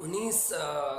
19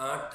8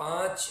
5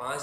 5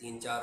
3-4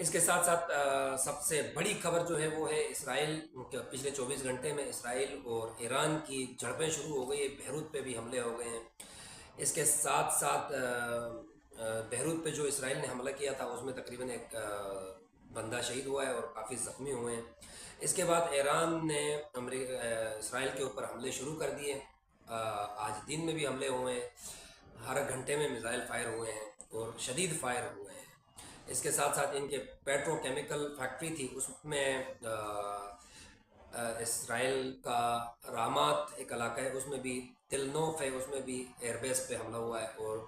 اس کے ساتھ ساتھ سب سے بڑی خبر جو ہے وہ ہے اسرائیل کہ پچھلے 24 گھنٹے میں اسرائیل اور ایران کی جھڑپیں شروع ہو گئی ہے، بیروت پہ بھی حملے ہو گئے ہیں۔ اس کے ساتھ ساتھ بیروت پہ جو اسرائیل نے حملہ کیا تھا اس میں تقریباً ایک بندہ شہید ہوا ہے اور کافی زخمی ہوئے ہیں۔ اس کے بعد ایران نے اسرائیل کے اوپر حملے شروع کر دیے، آج دن میں بھی حملے ہوئے ہیں، ہر گھنٹے میں میزائل فائر ہوئے ہیں اور شدید فائر ہوئے ہیں۔ اس کے ساتھ ساتھ ان کے پیٹرو کیمیکل فیکٹری تھی، اس میں اسرائیل کا رامات ایک علاقہ ہے، اس میں بھی تلنوف ہے، اس میں بھی ایئر بیس پہ حملہ ہوا ہے، اور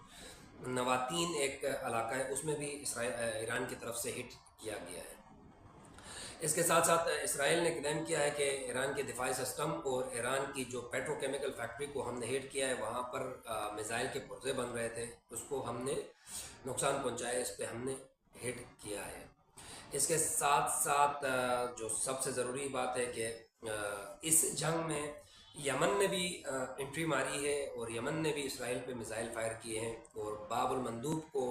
نواتین ایک علاقہ ہے، اس میں بھی ایران کی طرف سے ہٹ کیا گیا ہے۔ اس کے ساتھ ساتھ اسرائیل نے کلیم کیا ہے کہ ایران کے دفاعی سسٹم اور ایران کی جو پیٹرو کیمیکل فیکٹری کو ہم نے ہٹ کیا ہے، وہاں پر میزائل کے پرزے بن رہے تھے، اس کو ہم نے نقصان پہنچایا، اس پہ ہم نے ہٹ کیا ہے۔ اس کے ساتھ ساتھ جو سب سے ضروری بات ہے کہ اس جنگ میں یمن نے بھی انٹری ماری ہے، اور یمن نے بھی اسرائیل پہ میزائل فائر کیے ہیں، اور باب المندوب کو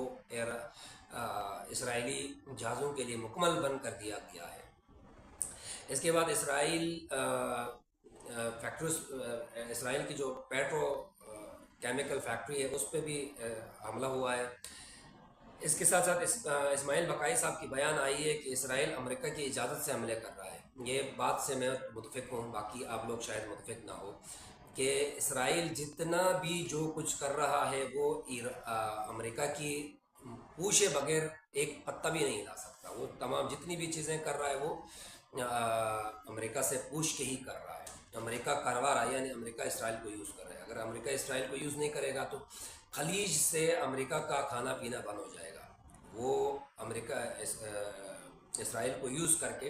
اسرائیلی جہازوں کے لیے مکمل بند کر دیا گیا ہے۔ اس کے بعد اسرائیل کی جو پیٹرو کیمیکل فیکٹری ہے اس پہ بھی حملہ ہوا ہے۔ اس کے ساتھ ساتھ اسماعیل بقائی صاحب کی بیان آئی ہے کہ اسرائیل امریکہ کی اجازت سے حملے کر رہا ہے۔ یہ بات سے میں متفق ہوں، باقی آپ لوگ شاید متفق نہ ہو، کہ اسرائیل جتنا بھی جو کچھ کر رہا ہے وہ امریکہ کی پوچھے بغیر ایک پتہ بھی نہیں ہلا سکتا۔ وہ تمام جتنی بھی چیزیں کر رہا ہے وہ امریکہ سے پوچھ کے ہی کر رہا ہے۔ امریکہ کروا رہا ہے، یعنی امریکہ اسرائیل کو یوز کر رہا ہے۔ اگر امریکہ اسرائیل کو یوز نہیں کرے گا تو خلیج سے امریکہ کا کھانا پینا بند ہو جائے گا۔ وہ امریکہ اسرائیل کو یوز کر کے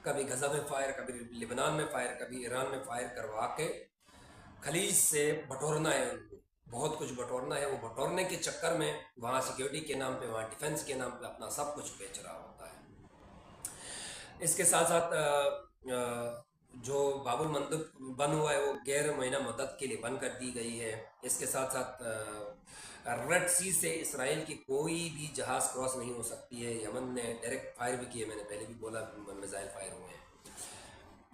کبھی غزہ میں فائر، کبھی لبنان میں فائر، کبھی ایران میں فائر کروا کے خلیج سے بٹورنا ہے، ان کو بہت کچھ بٹورنا ہے۔ وہ بٹورنے کے چکر میں وہاں سیکیورٹی کے نام پہ، وہاں ڈیفنس کے نام پہ اپنا سب کچھ بیچ رہا ہوتا ہے۔ اس کے ساتھ ساتھ جو باب المندب بند ہوا ہے وہ غیر معینہ مدت کے لیے بند کر دی گئی ہے۔ اس کے ساتھ ساتھ ریڈ سی سے اسرائیل کی کوئی بھی جہاز کراس نہیں ہو سکتی ہے۔ یمن نے ڈائریکٹ فائر بھی کیے، میں نے پہلے بھی بولا، میزائل فائر ہوئے ہیں۔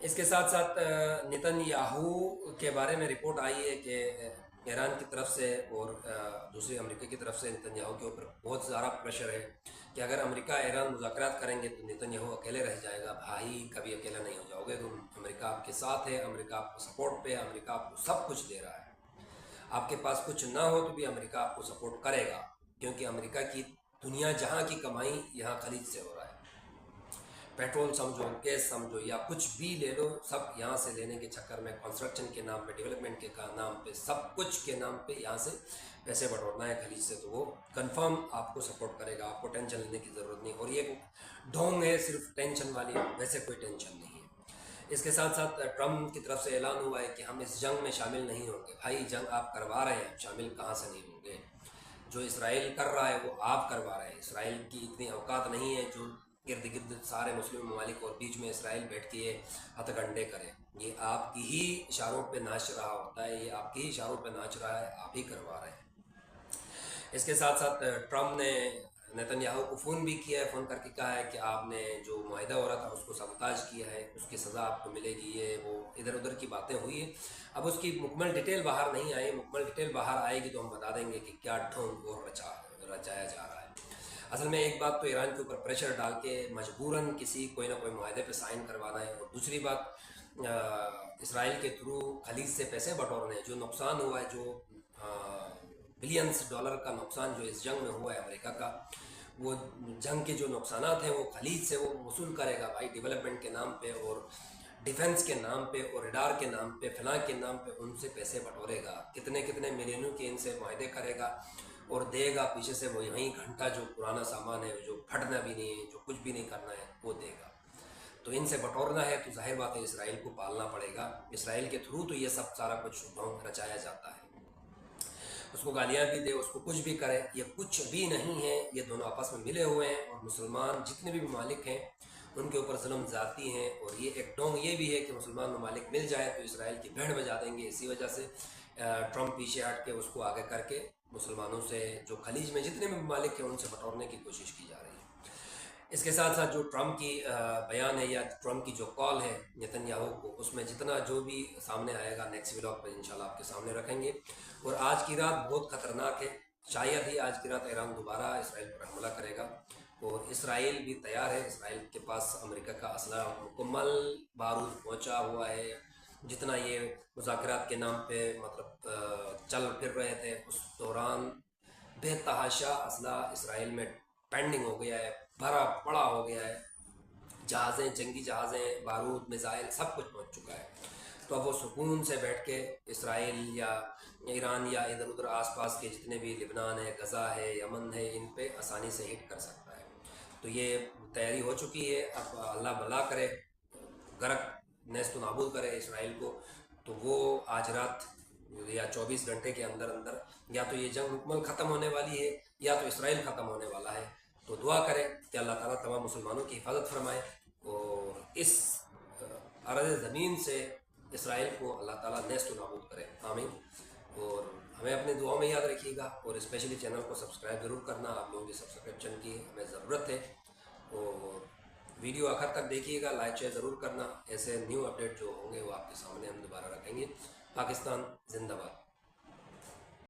اس کے ساتھ ساتھ نیتن یاہو کے بارے میں رپورٹ آئی ہے کہ ایران کی طرف سے اور دوسری امریکہ کی طرف سے نیتن یاہو کے اوپر بہت زیادہ پریشر ہے کہ اگر امریکہ ایران مذاکرات کریں گے تو نیتن یاہو اکیلے رہ جائے گا۔ بھائی کبھی اکیلا نہیں ہو جاؤ گے تم، امریکہ آپ کے ساتھ ہے، امریکہ آپ کو سپورٹ پہ ہے، امریکہ آپ کو سب کچھ دے رہا ہے۔ آپ کے پاس کچھ نہ ہو تو بھی امریکہ آپ کو سپورٹ کرے گا، کیونکہ امریکہ کی دنیا جہاں کی کمائی یہاں خلیج سے ہو رہا ہے۔ پیٹرول سمجھو، گیس سمجھو، یا کچھ بھی لے لو، سب یہاں سے لینے کے چکر میں کنسٹرکشن کے نام پہ، ڈیولپمنٹ کے نام پہ، سب کچھ کے نام پہ یہاں سے پیسے بٹورنا ہے خلیج سے، تو وہ کنفرم آپ کو سپورٹ کرے گا، آپ کو ٹینشن لینے کی ضرورت نہیں۔ اور یہ ڈھونگ ہے صرف ٹینشن والی، ویسے کوئی ٹینشن نہیں ہے۔ اس کے ساتھ ساتھ ٹرمپ کی طرف سے اعلان ہوا ہے کہ ہم اس جنگ میں شامل نہیں ہوں گے۔ بھائی جنگ آپ کروا رہے ہیں، شامل کہاں سے نہیں ہوں گے؟ جو اسرائیل کر رہا ہے وہ آپ کروا رہے ہیں۔ اسرائیل کی اتنی اوقات نہیں ہے جو گرد گرد سارے مسلم ممالک اور بیچ میں اسرائیل بیٹھ کے یہ ہتھ کنڈے کرے۔ یہ آپ کی ہی اشاروں پہ ناچ رہا ہوتا ہے، یہ آپ کی ہی اشاروں پہ ناچ رہا ہے، آپ ہی کروا رہے ہیں۔ اس کے ساتھ ساتھ ٹرمپ نے نیتن یاہو کو فون بھی کیا ہے، فون کر کے کہا ہے کہ آپ نے جو معاہدہ ہو رہا تھا اس کو سبوتاژ کیا ہے، اس کی سزا آپ کو ملے گی۔ یہ وہ ادھر ادھر کی باتیں ہوئی ہیں، اب اس کی مکمل ڈیٹیل باہر نہیں آئی۔ مکمل ڈیٹیل باہر آئے گی تو ہم بتا دیں گے کہ کیا ڈھونگ اور رچایا جا رہا ہے۔ اصل میں ایک بات تو ایران کے اوپر پریشر ڈال کے مجبوراً کسی کوئی نہ کوئی معاہدے پہ سائن کروانا ہے، اور دوسری بات اسرائیل کے تھرو خلیج سے پیسے بٹورنے ہیں۔ جو نقصان ہوا ہے، جو بلینز ڈالر کا نقصان جو اس جنگ میں ہوا ہے امریکہ کا، وہ جنگ کے جو نقصانات ہیں وہ خلیج سے وہ وصول کرے گا بھائی، ڈیولپمنٹ کے نام پہ اور ڈیفنس کے نام پہ اور ریڈار کے نام پہ، فلاں کے نام پہ ان سے پیسے بٹورے گا، کتنے کتنے ملینوں کے ان سے معاہدے کرے گا اور دے گا پیچھے سے وہ یہیں گھنٹہ جو پرانا سامان ہے، جو پھٹنا بھی نہیں ہے، جو کچھ بھی نہیں کرنا ہے، وہ دے گا۔ تو ان سے بٹورنا ہے تو ظاہر بات ہے اسرائیل کو پالنا پڑے گا۔ اسرائیل کے تھرو تو یہ سب سارا کچھ ڈھونگ رچایا جاتا ہے۔ اس کو گالیاں بھی دے، اس کو کچھ بھی کرے، یہ کچھ بھی نہیں ہے۔ یہ دونوں آپس میں ملے ہوئے ہیں، اور مسلمان جتنے بھی ممالک ہیں ان کے اوپر ظلم زیادتی ہیں، اور یہ ایک ڈونگ یہ بھی ہے کہ مسلمان ممالک مل جائے تو اسرائیل کی بھیڑ بجا دیں گے۔ اسی وجہ سے ٹرمپ پیچھے ہٹ کے اس کو آگے کر کے مسلمانوں سے، جو خلیج میں جتنے بھی ممالک ہیں ان سے بٹورنے کی کوشش کی جا رہی ہے۔ اس کے ساتھ ساتھ جو ٹرمپ کی بیان ہے یا ٹرمپ کی جو کال ہے نیتن یاہو کو، اس میں جتنا جو بھی سامنے آئے گا نیکسٹ ولاگ پہ انشاءاللہ آپ کے سامنے رکھیں گے۔ اور آج کی رات بہت خطرناک ہے، شاید ہی آج کی رات ایران دوبارہ اسرائیل پر حملہ کرے گا، اور اسرائیل بھی تیار ہے۔ اسرائیل کے پاس امریکہ کا اسلحہ مکمل بارود پہنچا ہوا ہے۔ جتنا یہ مذاکرات کے نام پہ مطلب چل پھر رہے تھے، اس دوران بے تحاشا اسلحہ اسرائیل میں پینڈنگ ہو گیا ہے، بھرا پڑا ہو گیا ہے، جہازیں، جنگی جہازیں، بارود، میزائل، سب کچھ پہنچ چکا ہے۔ تو اب وہ سکون سے بیٹھ کے اسرائیل یا ایران یا ادھر ادھر آس پاس کے جتنے بھی لبنان ہے، غزہ ہے، یمن ہے، ان پہ آسانی سے ہٹ کر سکتا ہے۔ تو یہ تیاری ہو چکی ہے، اب اللہ بھلا کرے، غرق نیست و نابود کرے اسرائیل کو، تو وہ آج رات یا 24 گھنٹے کے اندر اندر یا تو یہ جنگ مکمل ختم ہونے والی ہے یا تو اسرائیل ختم ہونے والا ہے۔ تو دعا کریں کہ اللہ تعالیٰ تمام مسلمانوں کی حفاظت فرمائے اور اس ارض زمین سے اسرائیل کو اللہ تعالیٰ نیست و نابود کرے، آمین۔ اور ہمیں اپنے دعاؤں میں یاد رکھیے گا، اور اسپیشلی چینل کو سبسکرائب ضرور کرنا، آپ لوگوں کی سبسکرپشن کی ہمیں ضرورت ہے۔ اور ویڈیو آخر تک دیکھیے گا، لائک شیئر ضرور کرنا، ایسے نیو اپڈیٹ جو ہوں گے وہ آپ کے سامنے ہم دوبارہ رکھیں گے۔ پاکستان زندہ باد۔